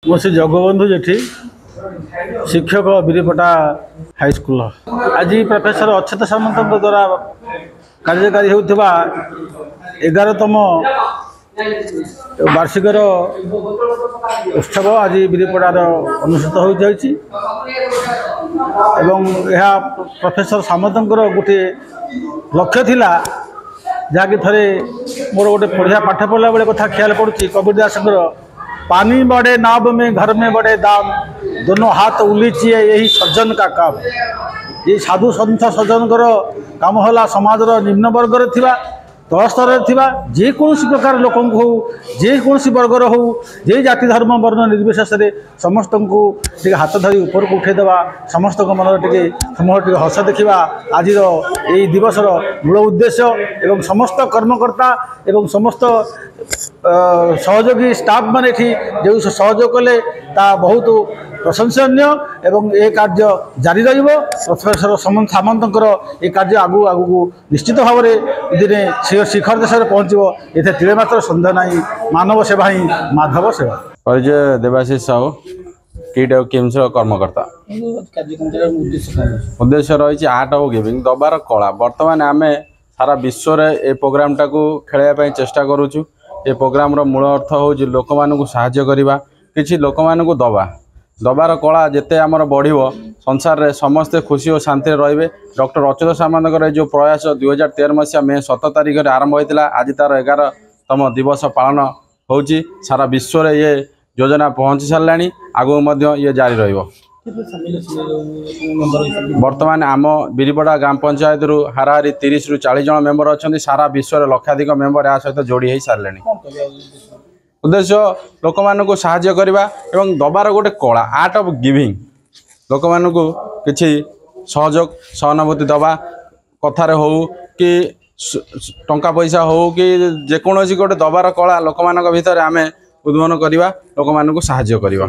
ମୁଁ ସେ ଜଗବନ୍ଧୁ ଯେଠି ଶିକ୍ଷକ ବିରିପଟା ହାଇସ୍କୁଲ ଆଜି ପ୍ରଫେସର ଅଚ୍ୟୁତ ସାମନ୍ତଙ୍କ ଦ୍ୱାରା କାର୍ଯ୍ୟକାରୀ ହେଉଥିବା 11ତମ ବାର୍ଷିକର ଉତ୍ସବ ଆଜି ବିରିପଡ଼ାର ଅନୁଷ୍ଠିତ ହୋଇଯାଇଛି ଏବଂ ଏହା ପ୍ରଫେସର ସାମନ୍ତଙ୍କର ଗୋଟିଏ ଲକ୍ଷ୍ୟ ଥିଲା ଯାହାକି ଥରେ ମୋର ଗୋଟେ ପଢ଼ିଆ ପାଠ ପଢ଼ିଲା ବେଳେ କଥା ख्याल पड़ुଛି कबीर दासଙ୍କର पानी बढ़े नाव में घर में बढ़े दाम दोनों हाथ उलीचिए यही सज्जन का काम। ये साधु सन्थ सज्जन काम होला समाजर निम्न वर्गर थिबा तल स्तर जेकोसी प्रकार लोक हो जेकोसी वर्गर हो जे जाति धर्म वर्ण निर्विशेष समस्त को हाथ धरी ऊपर को उठेदेवा समस्त मन टे समूह टे हस देखा आज यही दिवसर मूल उद्देश्य एवं समस्त कर्मकर्ता एवं समस्त सहयोगी स्टाफ माने जो सहयोग कले ता बहुत प्रशंसनीय एवं ए कार्य जारी रहिबो। प्रोफेसर सामंतर ए कार्य आगु आगु निश्चित भाव में दिने शिखर देश में पहुँचो ये तिलेमात्र सन्देह नहीं। मानव सेवा ही माधव सेवा। परिचय देवाशीष साहू किट किम्स कर्मकर्ता। उद्देश्य रही आर्ट ऑफ गिविंग दबार कला। बर्तमान आम सारा विश्व रे ए प्रोग्राम टाकू खेलवाई चेष्टा करुचु। ए प्रोग्राम रो मूल अर्थ हूँ लोक मानू साहाय्य करवा किसी लोक मानू दबा दबार कला जिते आमर बढ़ संसार रे समस्ते खुशी और शांति रे। डॉक्टर अच्युत सामंतर जो प्रयास 2013 मसीहा मे 7 तारिख में आरंभ होता आज तार 11तम दिवस पालन हो सारा विश्व रे ये योजना पहुँची सारा आगू ये जारी रहिबो। बर्तमान आम बिरिपड़ा ग्राम पंचायत रु हाराहारी 30 रु 40 जन मेम्बर अच्छा सारा विश्व में लक्षाधिक मेम्बर या सहित जोड़ी हो सारे। उद्देश्य लोक मानू साहाय्य करवा एवं दबार गोटे कला आर्ट ऑफ गिविंग लोक मानू किसी सहयोग सहानुभूति दबा कथार हो कि टंका पैसा हो कि जेकोसी गोटे दबार कला लोक मान भीतर आम उद्भावन करवा लोक मानू साहाय्य करवा।